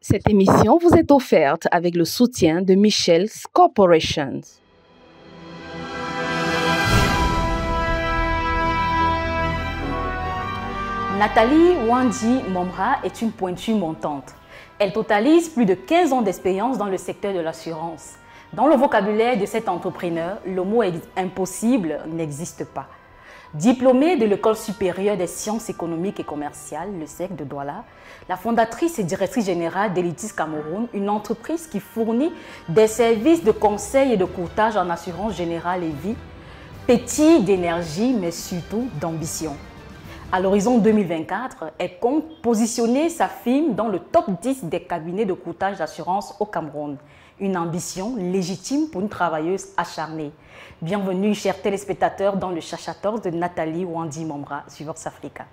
Cette émission vous est offerte avec le soutien de Michel's Corporation. Nathalie Wandi Momra est une pointue montante. Elle totalise plus de 15 ans d'expérience dans le secteur de l'assurance. Dans le vocabulaire de cet entrepreneur, le mot impossible n'existe pas. Diplômée de l'École supérieure des sciences économiques et commerciales, le SEC de Douala, la fondatrice et directrice générale d'Elitis Cameroun, une entreprise qui fournit des services de conseil et de courtage en assurance générale et vie, pétille d'énergie mais surtout d'ambition. À l'horizon 2024, elle compte positionner sa firme dans le top 10 des cabinets de courtage d'assurance au Cameroun. Une ambition légitime pour une travailleuse acharnée. Bienvenue, chers téléspectateurs, dans le Chacha Talks de Nathalie Wandi Momra sur Vox Africa.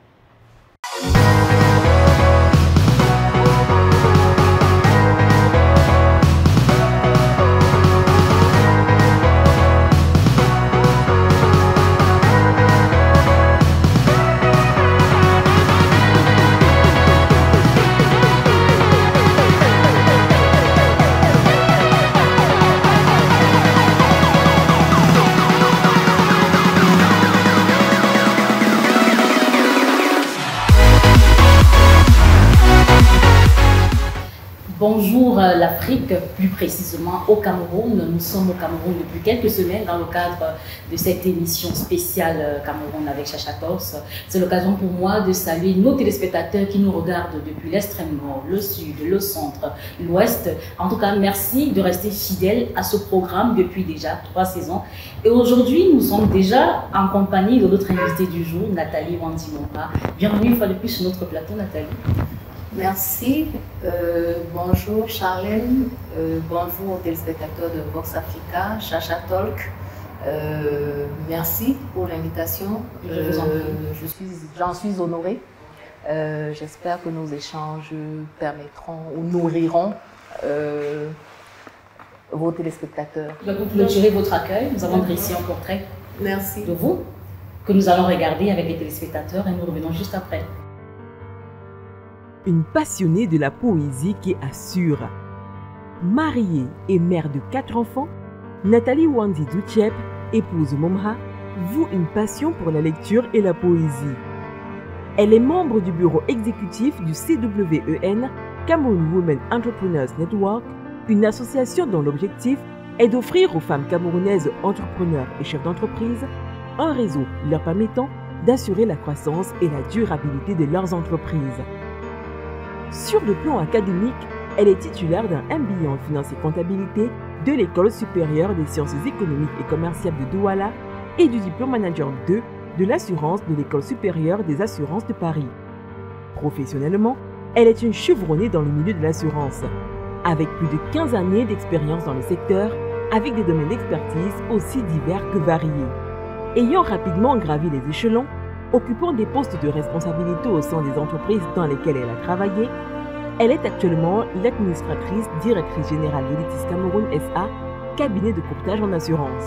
Bonjour l'Afrique, plus précisément au Cameroun. Nous sommes au Cameroun depuis quelques semaines dans le cadre de cette émission spéciale Cameroun avec Chacha Talks. C'est l'occasion pour moi de saluer nos téléspectateurs qui nous regardent depuis l'extrême nord, le sud, le centre, l'ouest. En tout cas, merci de rester fidèles à ce programme depuis déjà 3 saisons. Et aujourd'hui, nous sommes déjà en compagnie de notre invitée du jour, Nathalie Wandi Momra. Bienvenue une fois de plus sur notre plateau, Nathalie. Merci. Bonjour Charlène. Bonjour aux téléspectateurs de Vox Africa, Chacha Talk. Merci pour l'invitation. J'en suis honorée. J'espère que nos échanges permettront ou nourriront vos téléspectateurs. Pour clôturer votre accueil, nous avons dressé un portrait de vous que nous allons regarder avec les téléspectateurs et nous revenons juste après. Une passionnée de la poésie qui assure. Mariée et mère de 4 enfants, Nathalie Wandi Douchep, épouse Momra, voue une passion pour la lecture et la poésie. Elle est membre du bureau exécutif du CWEN, Cameroun Women Entrepreneurs Network, une association dont l'objectif est d'offrir aux femmes camerounaises entrepreneurs et chefs d'entreprise un réseau leur permettant d'assurer la croissance et la durabilité de leurs entreprises. Sur le plan académique, elle est titulaire d'un MBA en finance et comptabilité de l'École supérieure des sciences économiques et commerciales de Douala et du diplôme manager 2 de l'assurance de l'École supérieure des assurances de Paris. Professionnellement, elle est une chevronnée dans le milieu de l'assurance, avec plus de 15 années d'expérience dans le secteur, avec des domaines d'expertise aussi divers que variés. Ayant rapidement gravi les échelons, occupant des postes de responsabilité au sein des entreprises dans lesquelles elle a travaillé, elle est actuellement l'administratrice directrice générale d'Elitis Cameroun SA, cabinet de courtage en assurance.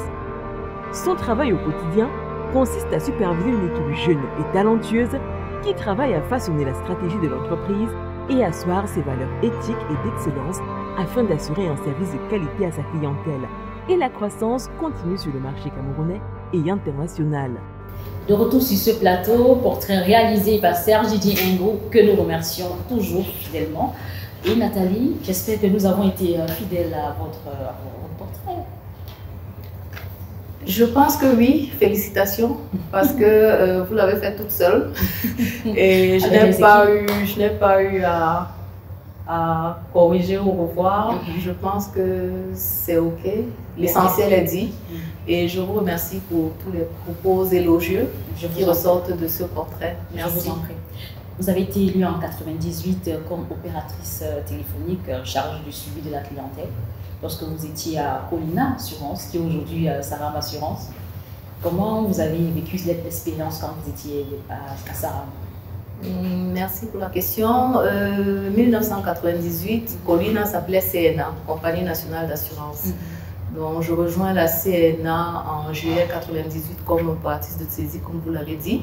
Son travail au quotidien consiste à superviser une équipe jeune et talentueuse qui travaille à façonner la stratégie de l'entreprise et asseoir ses valeurs éthiques et d'excellence afin d'assurer un service de qualité à sa clientèle et la croissance continue sur le marché camerounais et international. De retour sur ce plateau, portrait réalisé par Serge Didi Ngo, que nous remercions toujours fidèlement. Et Nathalie, j'espère que nous avons été fidèles à votre portrait. Je pense que oui, félicitations, parce que vous l'avez fait toute seule. Et je n'ai pas eu à corriger ou revoir. Je pense que c'est OK. L'essentiel est dit. Et je vous remercie pour tous les propos élogieux qui ressortent de ce portrait. Merci. Je vous en prie. Vous avez été élue en 1998 comme opératrice téléphonique chargée du suivi de la clientèle lorsque vous étiez à Colina Assurance, qui est aujourd'hui Saram Assurance. Comment vous avez vécu cette expérience quand vous étiez à Saram? Merci pour la question. 1998, Colina s'appelait CNA, Compagnie Nationale d'Assurance. Donc, je rejoins la CNA en juillet 98 comme partie de saisie, comme vous l'avez dit.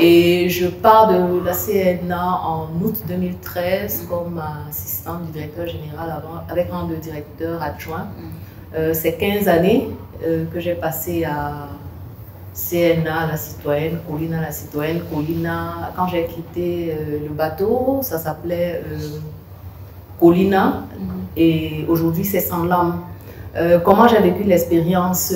Et je pars de la CNA en août 2013 comme assistante du directeur général avec rang de directeur adjoint. C'est 15 années que j'ai passé à CNA, la citoyenne, Colina, la citoyenne. Colina, quand j'ai quitté le bateau, ça s'appelait Colina et aujourd'hui c'est Sanlam. Comment j'ai vécu l'expérience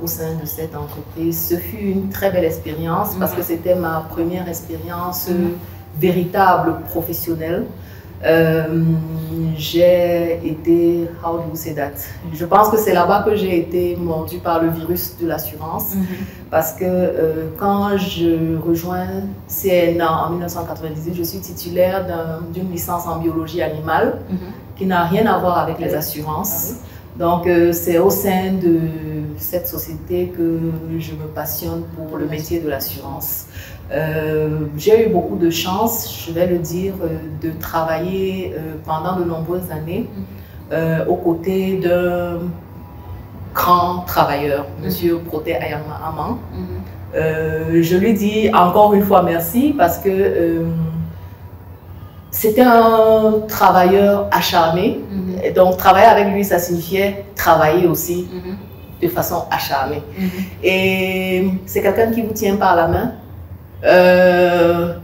au sein de cette entreprise? Ce fut une très belle expérience parce que c'était ma première expérience véritable professionnelle. J'ai été, how do you say that? Je pense que c'est là-bas que j'ai été mordue par le virus de l'assurance parce que quand je rejoins CNA en 1998, je suis titulaire d'une licence en biologie animale qui n'a rien à voir avec les assurances. Donc, c'est au sein de cette société que je me passionne pour le métier de l'assurance. J'ai eu beaucoup de chance, je vais le dire, de travailler pendant de nombreuses années aux côtés d'un grand travailleur, M. Protais Ayama Aman. Je lui dis encore une fois merci parce que c'était un travailleur acharné. Donc, travailler avec lui, ça signifiait travailler aussi de façon acharnée. Et c'est quelqu'un qui vous tient par la main,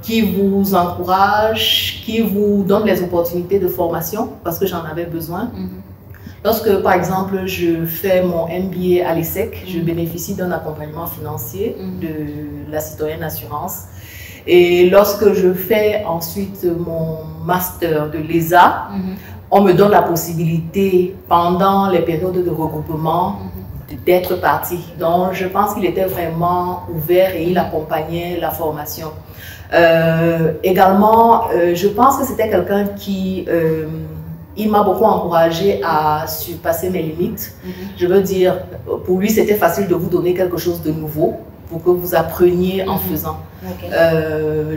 qui vous encourage, qui vous donne les opportunités de formation, parce que j'en avais besoin. Lorsque, par exemple, je fais mon MBA à l'ESSEC, je bénéficie d'un accompagnement financier de la citoyenne assurance. Et lorsque je fais ensuite mon master de l'ESA, on me donne la possibilité, pendant les périodes de regroupement, d'être partie. Donc, je pense qu'il était vraiment ouvert et il accompagnait la formation. Également, je pense que c'était quelqu'un qui il m'a beaucoup encouragée à surpasser mes limites. Je veux dire, pour lui, c'était facile de vous donner quelque chose de nouveau pour que vous appreniez en faisant.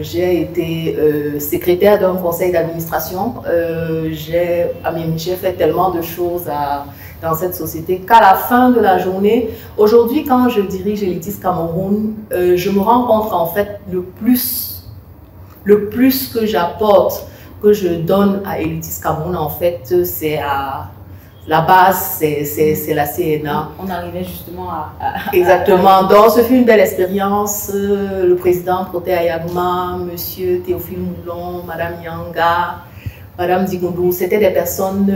J'ai été secrétaire d'un conseil d'administration. J'ai fait tellement de choses dans cette société qu'à la fin de la journée, aujourd'hui, quand je dirige Elitis Cameroun, je me rends compte qu'en fait, le plus que j'apporte, que je donne à Elitis Cameroun, en fait, c'est à la base, c'est la CNA. On arrivait justement à... Exactement. Donc, ce fut une belle expérience. Le président Protais Ayama, monsieur Théophile Moulon, madame Yanga, madame Digondou, c'était des personnes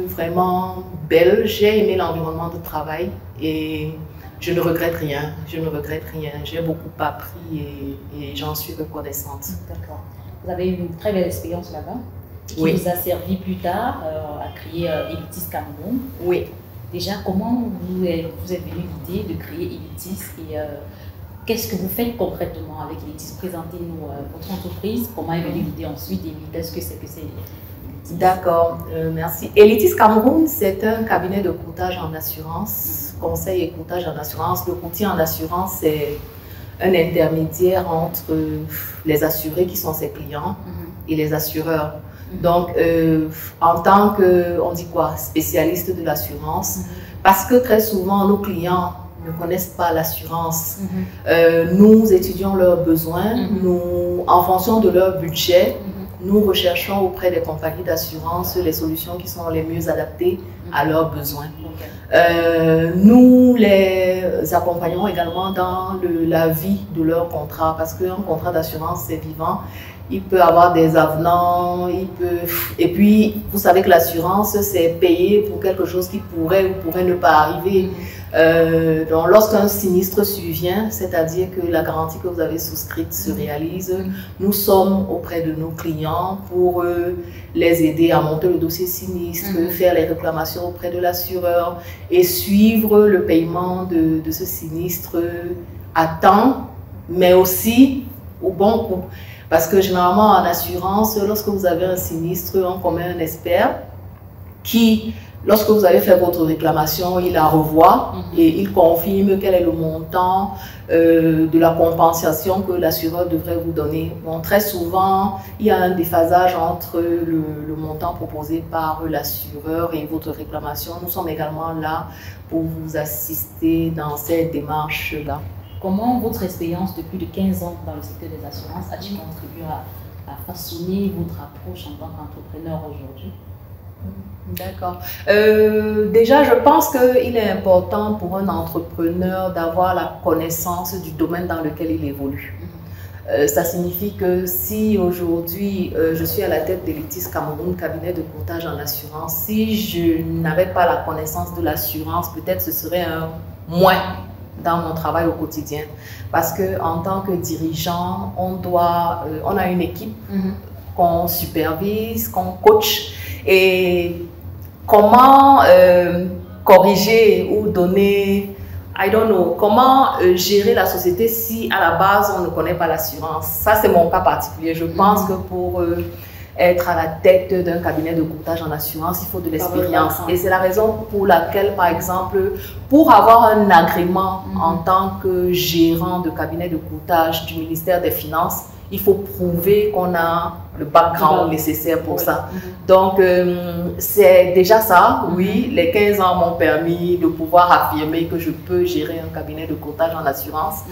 vraiment belles. J'ai aimé l'environnement de travail et je ne regrette rien. Je ne regrette rien. J'ai beaucoup appris et j'en suis reconnaissante. D'accord. Vous avez eu une très belle expérience là-bas qui vous a servi plus tard à créer Elitis Cameroun. Oui. Déjà, comment vous êtes venu l'idée de créer Elitis et qu'est-ce que vous faites concrètement avec Elitis? Présentez-nous votre entreprise, comment est venue l'idée ensuite et qu'est-ce que c'est Elitis? D'accord, merci. Elitis Cameroun, c'est un cabinet de courtage en assurance, conseil et courtage en assurance. Le courtier en assurance, c'est un intermédiaire entre les assurés qui sont ses clients et les assureurs. Donc, en tant que, on dit quoi, spécialiste de l'assurance, parce que très souvent, nos clients ne connaissent pas l'assurance. Nous étudions leurs besoins, nous, en fonction de leur budget, nous recherchons auprès des compagnies d'assurance les solutions qui sont les mieux adaptées à leurs besoins. Nous les accompagnons également dans la vie de leur contrat, parce qu'un contrat d'assurance, c'est vivant. Il peut avoir des avenants, et puis vous savez que l'assurance, c'est payer pour quelque chose qui pourrait ou pourrait ne pas arriver. Donc, lorsqu'un sinistre survient, c'est-à-dire que la garantie que vous avez souscrite se réalise, nous sommes auprès de nos clients pour les aider à monter le dossier sinistre, faire les réclamations auprès de l'assureur et suivre le paiement de ce sinistre à temps, mais aussi au bon coût. Parce que généralement en assurance, lorsque vous avez un sinistre, on commet un expert qui, Lorsque vous avez fait votre réclamation, il la revoit et il confirme quel est le montant de la compensation que l'assureur devrait vous donner. Bon, très souvent, il y a un déphasage entre le montant proposé par l'assureur et votre réclamation. Nous sommes également là pour vous assister dans cette démarche-là. Comment votre expérience de plus de 15 ans dans le secteur des assurances a-t-il contribué à façonner votre approche en tant qu'entrepreneur aujourd'hui? D'accord. Déjà, je pense qu'il est important pour un entrepreneur d'avoir la connaissance du domaine dans lequel il évolue. Ça signifie que si aujourd'hui je suis à la tête d'Elitis Cameroun, cabinet de courtage en assurance, si je n'avais pas la connaissance de l'assurance, peut-être ce serait un moins dans mon travail au quotidien. Parce qu'en tant que dirigeant, on a une équipe qu'on supervise, qu'on coach. Et comment corriger ou donner, I don't know, comment gérer la société si à la base on ne connaît pas l'assurance. Ça, c'est mon cas particulier. Je pense que pour être à la tête d'un cabinet de courtage en assurance, il faut de l'expérience. Et c'est la raison pour laquelle, par exemple, pour avoir un agrément en tant que gérant de cabinet de courtage du ministère des Finances, il faut prouver qu'on a le background nécessaire pour ça. Donc, c'est déjà ça, oui. Les 15 ans m'ont permis de pouvoir affirmer que je peux gérer un cabinet de courtage en assurance.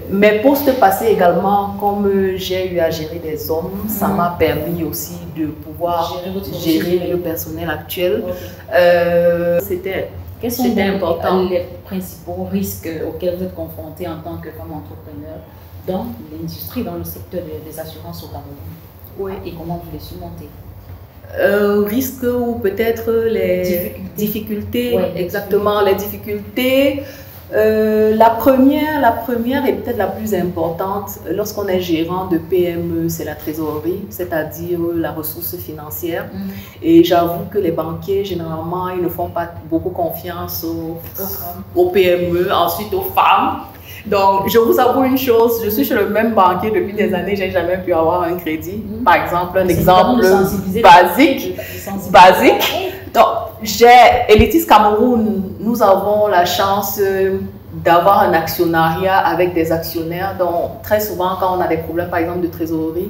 Mes postes passés également, comme j'ai eu à gérer des hommes, ça m'a permis aussi de pouvoir gérer le personnel actuel. Quels sont les principaux risques auxquels vous êtes confrontés en tant que femme entrepreneur dans l'industrie, dans le secteur des assurances au Cameroun? Oui. Et comment vous les surmontez? Risques ou peut-être les difficultés. Oui, exactement, les difficultés. La première et peut-être la plus importante, lorsqu'on est gérant de PME, c'est la trésorerie, c'est-à-dire la ressource financière. Et j'avoue que les banquiers, généralement, ils ne font pas beaucoup confiance aux PME, ensuite aux femmes. Donc, je vous avoue une chose, je suis chez le même banquier depuis des années, je n'ai jamais pu avoir un crédit. Par exemple, un exemple basique. Donc, chez Elitis Cameroun, nous avons la chance d'avoir un actionnariat avec des actionnaires. Donc, très souvent, quand on a des problèmes, par exemple, de trésorerie,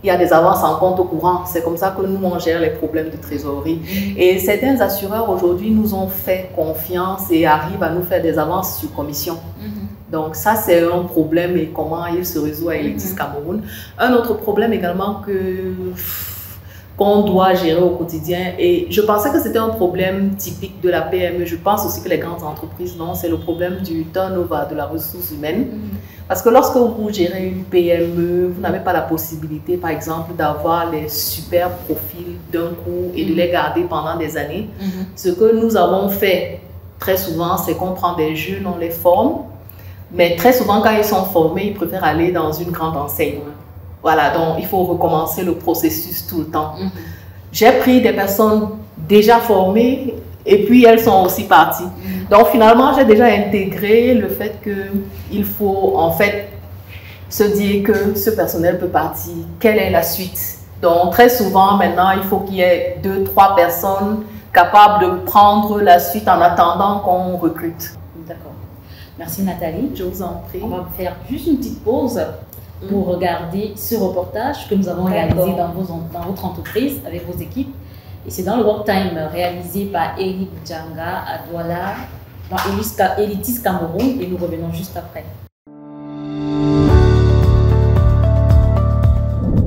il y a des avances en compte courant. C'est comme ça que nous, on gère les problèmes de trésorerie. Et certains assureurs, aujourd'hui, nous ont fait confiance et arrivent à nous faire des avances sur commission. Donc ça, c'est un problème et comment il se résout à Elitis Cameroun. Un autre problème également qu'on doit gérer au quotidien, et je pensais que c'était un problème typique de la PME, je pense aussi que les grandes entreprises, non, c'est le problème du turnover, de la ressource humaine. Parce que lorsque vous gérez une PME, vous n'avez pas la possibilité, par exemple, d'avoir les super profils d'un coup et de les garder pendant des années. Ce que nous avons fait très souvent, c'est qu'on prend des jeunes, on les forme. Mais très souvent, quand ils sont formés, ils préfèrent aller dans une grande enseigne. Voilà, donc il faut recommencer le processus tout le temps. J'ai pris des personnes déjà formées et puis elles sont aussi parties. Donc finalement, j'ai déjà intégré le fait qu'il faut en fait se dire que ce personnel peut partir. Quelle est la suite? Donc très souvent, maintenant, il faut qu'il y ait 2-3 personnes capables de prendre la suite en attendant qu'on recrute. D'accord. Merci Nathalie. Je vous en prie. On va faire juste une petite pause pour regarder ce reportage que nous avons réalisé dans votre entreprise avec vos équipes. Et c'est dans le Work Time réalisé par Eric Djanga à Douala, dans Elitis Cameroun, et nous revenons juste après.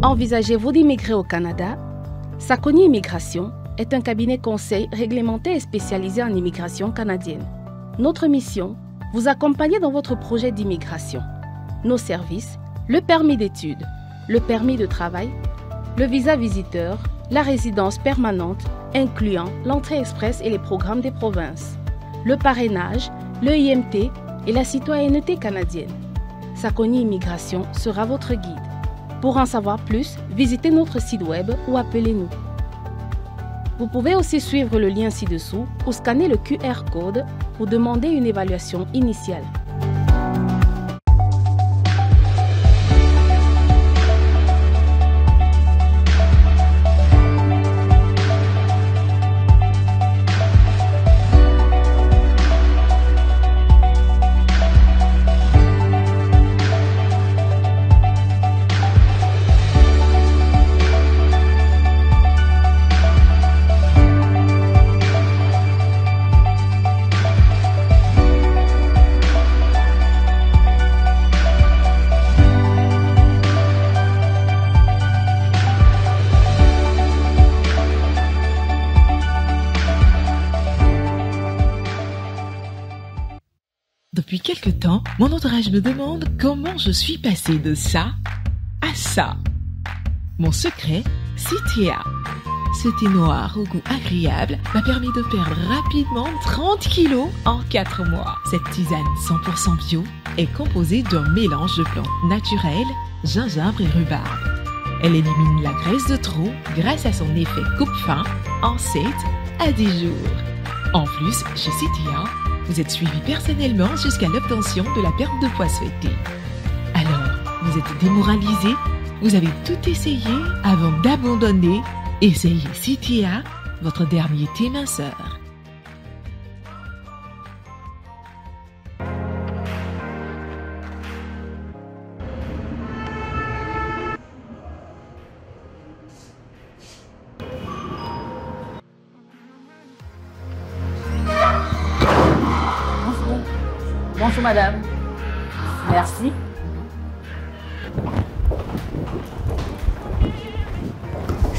Envisagez-vous d'immigrer au Canada? Sakoni Immigration est un cabinet conseil réglementé et spécialisé en immigration canadienne. Notre mission, vous accompagner dans votre projet d'immigration. Nos services, le permis d'études, le permis de travail, le visa visiteur, la résidence permanente, incluant l'entrée express et les programmes des provinces, le parrainage, le IMT et la citoyenneté canadienne. Sakoni Immigration sera votre guide. Pour en savoir plus, visitez notre site web ou appelez-nous. Vous pouvez aussi suivre le lien ci-dessous ou scanner le QR code pour demander une évaluation initiale. Depuis quelque temps, mon entourage me demande comment je suis passée de ça à ça. Mon secret, Citea. Ce thé noir au goût agréable m'a permis de perdre rapidement 30 kilos en 4 mois. Cette tisane 100% bio est composée d'un mélange de plantes naturelles, gingembre et rhubarbe. Elle élimine la graisse de trop grâce à son effet coupe-faim en 7 à 10 jours. En plus, chez Citea, vous êtes suivi personnellement jusqu'à l'obtention de la perte de poids souhaitée. Alors, vous êtes démoralisé? Vous avez tout essayé avant d'abandonner? Essayez Citea, votre dernier thé minceur. Bonjour madame. Merci.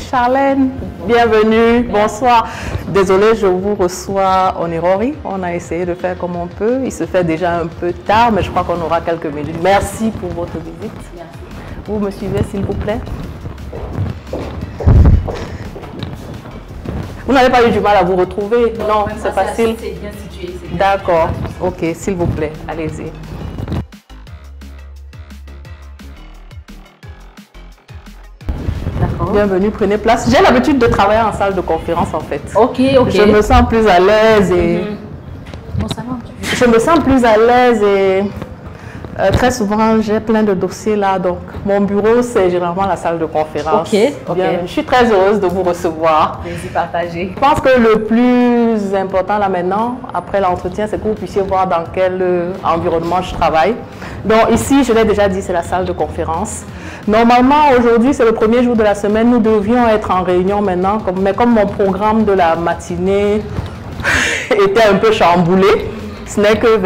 Charlène, bienvenue, bonsoir. Désolée, je vous reçois en Irori. On a essayé de faire comme on peut. Il se fait déjà un peu tard, mais je crois qu'on aura quelques minutes. Merci pour votre visite. Merci. Vous me suivez, s'il vous plaît? Vous n'avez pas eu du mal à vous retrouver? Non, c'est facile. C'est bien situé. D'accord, ok, s'il vous plaît, allez-y. Bienvenue, prenez place. J'ai l'habitude de travailler en salle de conférence en fait. Ok. Je me sens plus à l'aise et... Bon, ça va. Je me sens plus à l'aise et très souvent j'ai plein de dossiers là. Donc mon bureau c'est généralement la salle de conférence. Ok. Je suis très heureuse de vous recevoir. Plaisir partagé. Je pense que le plus important là maintenant, après l'entretien, c'est que vous puissiez voir dans quel environnement je travaille. Donc ici, je l'ai déjà dit, c'est la salle de conférence. Normalement, aujourd'hui, c'est le premier jour de la semaine. Nous devions être en réunion maintenant, mais comme mon programme de la matinée était un peu chamboulé, ce n'est que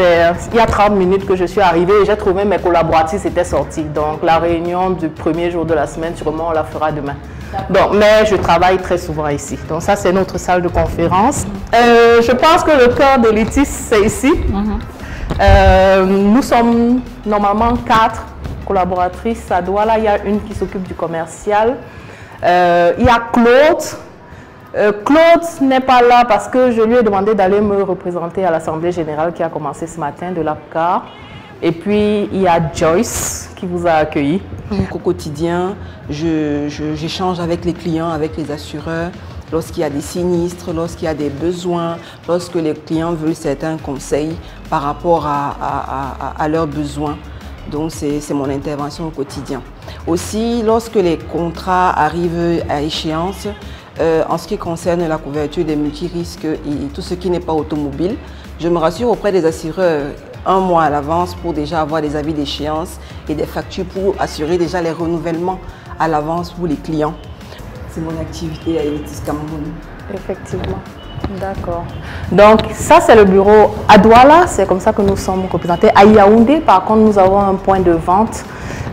il y a 30 minutes que je suis arrivée et j'ai trouvé mes collaboratrices étaient sorties. Donc la réunion du premier jour de la semaine, sûrement, on la fera demain. Donc, mais je travaille très souvent ici. Donc ça, c'est notre salle de conférence. Je pense que le cœur de l'ITIS, c'est ici. Nous sommes normalement 4 collaboratrices à Douala. Il y a une qui s'occupe du commercial. Il y a Claude. Claude n'est pas là parce que je lui ai demandé d'aller me représenter à l'Assemblée générale qui a commencé ce matin de l'APCAR. Et puis, il y a Joyce qui vous a accueilli. Au quotidien, j'échange avec les clients, avec les assureurs, lorsqu'il y a des sinistres, lorsqu'il y a des besoins, lorsque les clients veulent certains conseils par rapport à leurs besoins. Donc, c'est mon intervention au quotidien. Aussi, lorsque les contrats arrivent à échéance, en ce qui concerne la couverture des multirisques et tout ce qui n'est pas automobile, je me rassure auprès des assureurs 1 mois à l'avance pour déjà avoir des avis d'échéance et des factures pour assurer déjà les renouvellements à l'avance pour les clients. C'est mon activité à ITIS Cameroun. Effectivement. D'accord. Donc ça c'est le bureau à Douala, c'est comme ça que nous sommes représentés. À Yaoundé, par contre, nous avons un point de vente.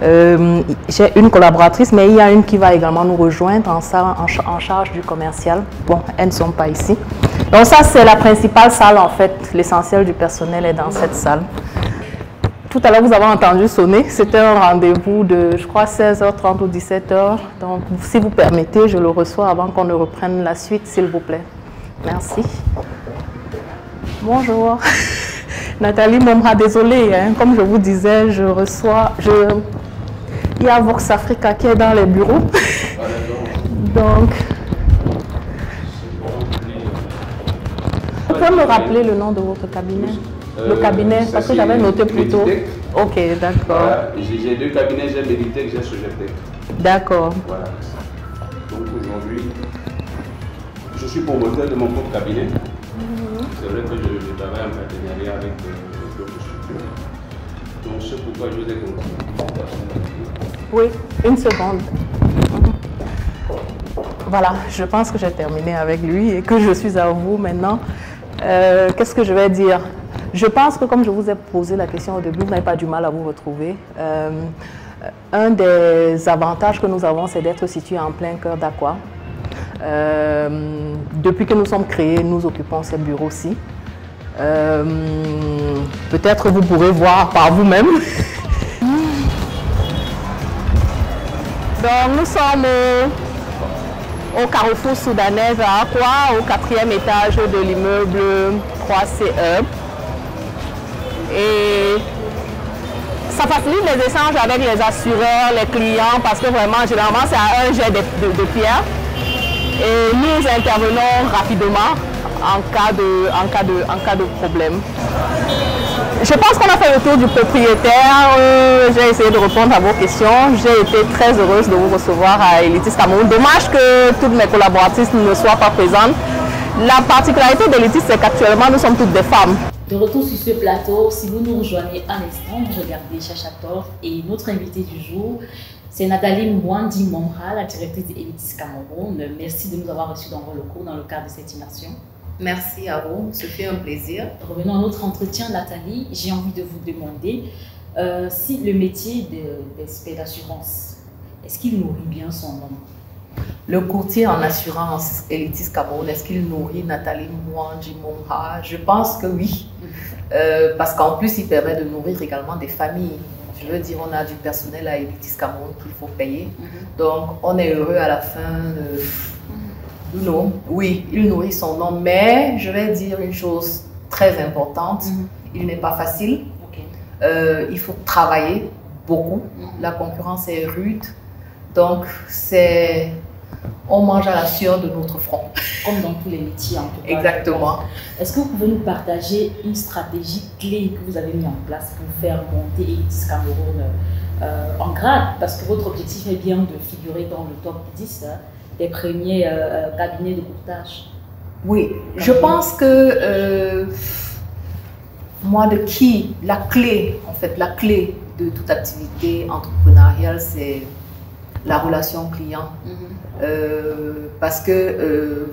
J'ai une collaboratrice, mais il y a une qui va également nous rejoindre en charge du commercial. Bon, elles ne sont pas ici. Donc ça c'est la principale salle en fait. L'essentiel du personnel est dans cette salle. Tout à l'heure, vous avez entendu sonner. C'était un rendez-vous de, je crois, 16h30 ou 17h. Donc, si vous permettez, je le reçois avant qu'on ne reprenne la suite, s'il vous plaît. Merci. Bonjour. Nathalie Momra, désolée, hein, comme je vous disais, il y a Vox Africa qui est dans les bureaux. Donc, vous pouvez me rappeler le nom de votre cabinet? Le cabinet, parce que j'avais noté plus tôt. Ok, d'accord. Voilà, j'ai 2 cabinets, j'ai Meditech, j'ai Sogeptech. D'accord. Voilà. Donc aujourd'hui, je suis promoteur de mon propre cabinet. C'est vrai que je travaille en partenariat avec d'autres structures. Donc c'est pourquoi je vous ai contacté. Oui, une seconde. Voilà, je pense que j'ai terminé avec lui et que je suis à vous maintenant. Qu'est-ce que je vais dire? Je pense que comme je vous ai posé la question au début, vous n'avez pas du mal à vous retrouver. Un des avantages que nous avons, c'est d'être situé en plein cœur d'Aqua. Depuis que nous sommes créés, nous occupons ces bureaux-ci. Peut-être vous pourrez voir par vous-même. Donc nous sommes au carrefour soudanais à Akwa, au 4e étage de l'immeuble 3CE. Et ça facilite les échanges avec les assureurs, les clients, parce que vraiment, généralement, c'est à un jet de pierre. Et nous intervenons rapidement en cas de problème. Je pense qu'on a fait le tour du propriétaire. J'ai essayé de répondre à vos questions. J'ai été très heureuse de vous recevoir à Elitis Cameroun. Dommage que toutes mes collaboratrices ne soient pas présentes. La particularité d'Elitis, c'est qu'actuellement, nous sommes toutes des femmes. De retour sur ce plateau, si vous nous rejoignez à l'instant, vous regardez Chachator et notre invité du jour, c'est Nathalie Mwandi Momra, la directrice d'Elitis Cameroun. Merci de nous avoir reçus dans vos locaux dans le cadre de cette immersion. Merci à vous, ce fut un plaisir. Revenons à notre entretien, Nathalie. J'ai envie de vous demander si le métier d'expert d'assurance, est-ce qu'il nourrit bien son nom? Le courtier en assurance Elitis Cameroun, est-ce qu'il nourrit Nathalie Mwandi Momra? Je pense que oui, parce qu'en plus, il permet de nourrir également des familles. Je veux dire, on a du personnel à Elitis Cameroun qu'il faut payer. Donc, on est heureux à la fin. Non, oui, il nourrit son nom, mais je vais dire une chose très importante. Il n'est pas facile. Il faut travailler beaucoup. La concurrence est rude. Donc, on mange à la sueur de notre front. Comme dans tous les métiers, en tout cas. Exactement. Est-ce que vous pouvez nous partager une stratégie clé que vous avez mis en place pour faire monter Elitis Cameroun en grade? Parce que votre objectif est bien de figurer dans le top 10 des premiers cabinets de courtage. Oui, je pense que la clé de toute activité entrepreneuriale, c'est la relation client. Parce que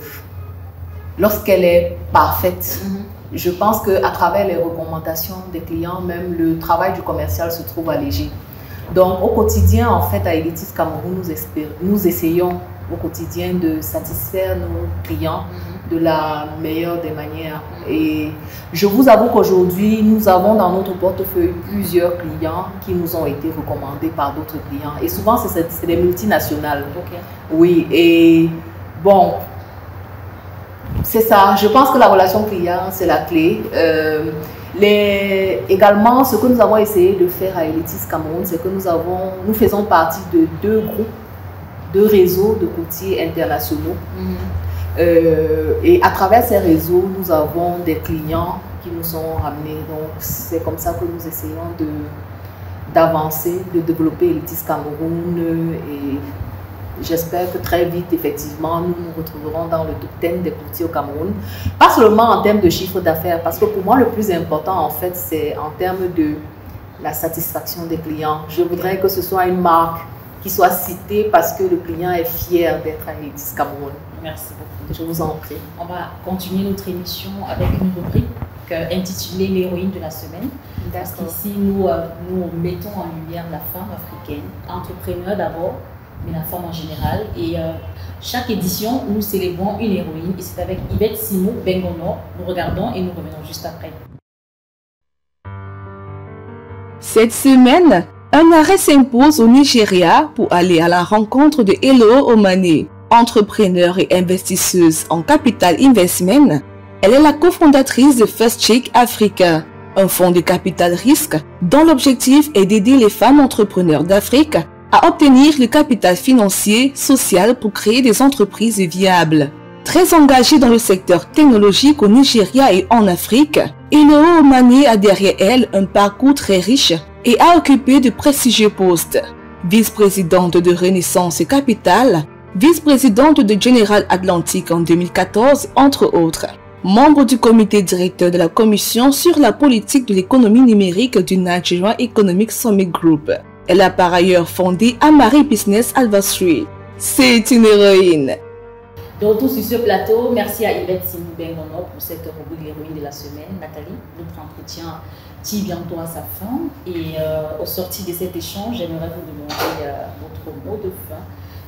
lorsqu'elle est parfaite, je pense qu'à travers les recommandations des clients, même le travail du commercial se trouve allégé. Donc au quotidien, en fait, à Elitis Cameroun, nous essayons au quotidien de satisfaire nos clients de la meilleure des manières. Et je vous avoue qu'aujourd'hui, nous avons dans notre portefeuille plusieurs clients qui nous ont été recommandés par d'autres clients. Et souvent, c'est des multinationales. Oui, et bon, c'est ça. Je pense que la relation client, c'est la clé. Également, ce que nous avons essayé de faire à Elitis Cameroun, c'est que nous faisons partie de deux réseaux de courtiers internationaux. Et à travers ces réseaux, nous avons des clients qui nous sont ramenés. Donc, c'est comme ça que nous essayons d'avancer, de développer Elitis Cameroun. Et j'espère que très vite, effectivement, nous nous retrouverons dans le top 10 des courtiers au Cameroun. Pas seulement en termes de chiffre d'affaires, parce que pour moi, le plus important, en fait, c'est en termes de la satisfaction des clients. Je voudrais que ce soit une marque qui soit citée parce que le client est fier d'être à Elitis Cameroun. Merci beaucoup. Je vous en prie. On va continuer notre émission avec une rubrique intitulée l'héroïne de la semaine. Parce qu'ici, nous mettons en lumière la femme africaine, entrepreneur d'abord, mais la femme en général. Et chaque édition, nous célébrons une héroïne. Et c'est avec Yvette Simou Bengono. Nous regardons et nous revenons juste après. Cette semaine, un arrêt s'impose au Nigeria pour aller à la rencontre de Hello Omane. Entrepreneure et investisseuse en capital investment, elle est la cofondatrice de First Chick Africa, un fonds de capital risque dont l'objectif est d'aider les femmes entrepreneurs d'Afrique à obtenir le capital financier, social pour créer des entreprises viables. Très engagée dans le secteur technologique au Nigeria et en Afrique, Hello Omane a derrière elle un parcours très riche et a occupé de prestigieux postes. Vice-présidente de Renaissance Capital, vice-présidente de General Atlantic en 2014, entre autres. Membre du comité directeur de la Commission sur la politique de l'économie numérique du Nigerian Economic Summit Group. Elle a par ailleurs fondé Amari Business Advisory. C'est une héroïne. De retour sur ce plateau, merci à Yvette Simou Bengono pour cette rubrique l'héroïne de la semaine. Nathalie, notre entretien tire bientôt à sa fin. Et au sortir de cet échange, j'aimerais vous demander votre mot de fin.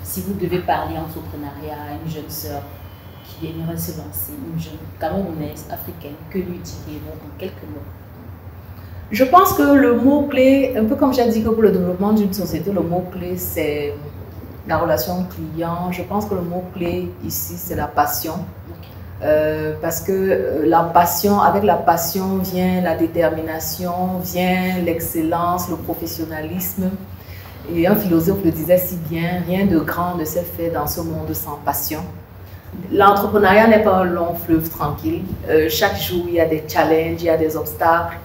Si vous devez parler entrepreneuriat à une jeune sœur qui aimerait se lancer, une jeune Camerounaise, africaine, que lui diriez-vous en quelques mots? Je pense que le mot-clé, un peu comme j'ai dit que pour le développement d'une société, le mot-clé c'est la relation client. Je pense que le mot-clé ici c'est la passion. Parce que la passion, avec la passion vient la détermination, vient l'excellence, le professionnalisme. Et un philosophe le disait si bien, rien de grand ne s'est fait dans ce monde sans passion. L'entrepreneuriat n'est pas un long fleuve tranquille. Chaque jour, il y a des challenges, il y a des obstacles.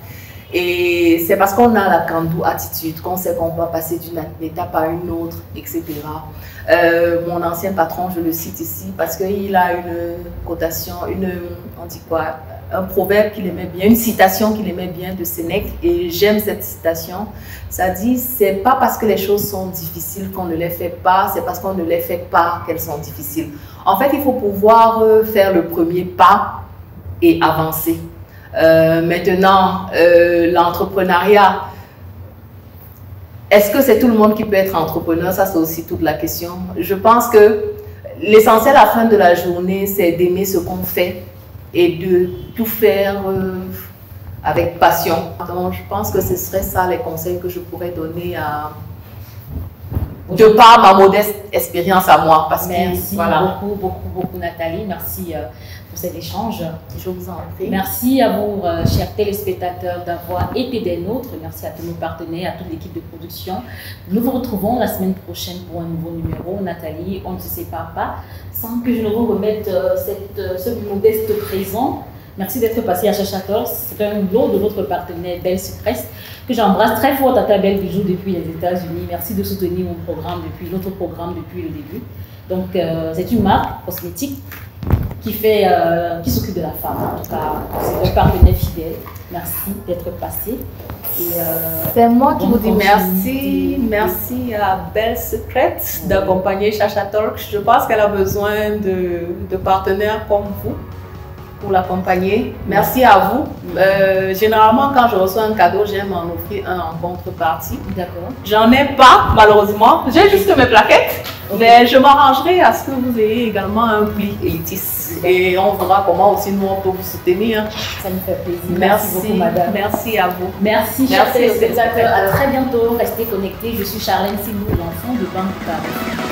Et c'est parce qu'on a la can-do attitude, qu'on sait qu'on va passer d'une étape à une autre, etc. Mon ancien patron, je le cite ici, parce qu'il a une cotation, on dit quoi, un proverbe qu'il aimait bien, une citation qu'il aimait bien de Sénèque, et j'aime cette citation. Ça dit, c'est pas parce que les choses sont difficiles qu'on ne les fait pas, c'est parce qu'on ne les fait pas qu'elles sont difficiles. En fait, il faut pouvoir faire le premier pas et avancer. Maintenant, l'entrepreneuriat, est-ce que c'est tout le monde qui peut être entrepreneur? Ça, c'est aussi toute la question. Je pense que l'essentiel à la fin de la journée, c'est d'aimer ce qu'on fait et de tout faire avec passion. Donc, je pense que ce serait ça les conseils que je pourrais donner de par ma modeste expérience à moi. Parce merci que, voilà. beaucoup Nathalie. Merci pour cet échange. Je vous en prie. Merci à vous, chers téléspectateurs, d'avoir été des nôtres. Merci à tous nos partenaires, à toute l'équipe de production. Nous vous retrouvons la semaine prochaine pour un nouveau numéro. Nathalie, on ne se sépare pas sans que je ne vous remette ce modeste présent. Merci d'être passé à Chachator. C'est un lot de votre partenaire Belle Sucresse que j'embrasse très fort, Tata Belle Bijou depuis les États-Unis. Merci de soutenir notre programme depuis le début. Donc, c'est une marque cosmétique qui s'occupe de la femme. En tout cas, c'est un partenaire fidèle. Merci d'être passé. C'est moi qui vous dis merci. Merci à Belle Sucresse d'accompagner Chacha Talk. Je pense qu'elle a besoin de partenaires comme vous pour l'accompagner. Merci à vous. Généralement, quand je reçois un cadeau, j'aime en offrir un en contrepartie. D'accord. J'en ai pas, malheureusement. J'ai juste mes plaquettes. Okay. Mais je m'arrangerai à ce que vous ayez également un pli Elitis. Et on verra comment aussi nous on peut vous soutenir. Ça me fait plaisir. Merci beaucoup, madame. Merci à vous. Merci, chers téléspectateurs. À très bientôt. Restez connectés. Je suis Charlène Simou, l'enfant de Banque.